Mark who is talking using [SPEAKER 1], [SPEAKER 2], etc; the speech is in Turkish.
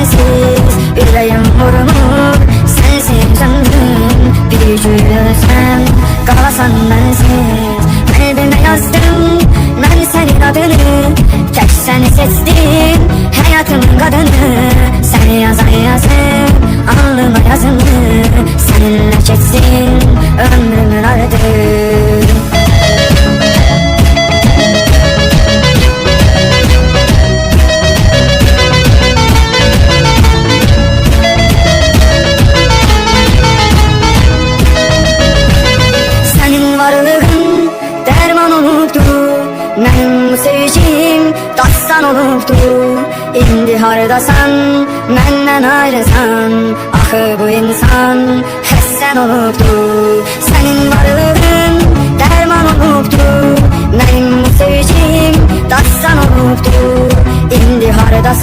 [SPEAKER 1] sensiz yüreğim vurulur. Sensiz ömrüm bir gülsem, qalasan bensiz. Kalbime yazdım ben senin adını, tek seni seçtim hayatımın kadını. Sen yazan yazım alnıma yazımı, seninle geçsin ömrümün ardı. Varlığın derman olubdu, mənim sevgim dastan olubdu. İndi hardasan, məndən ayrısan, axı bu insan həsən olubdu. Sənin varlığın derman olubdu, mənim sevgim dastan olubdu. İndi hardasan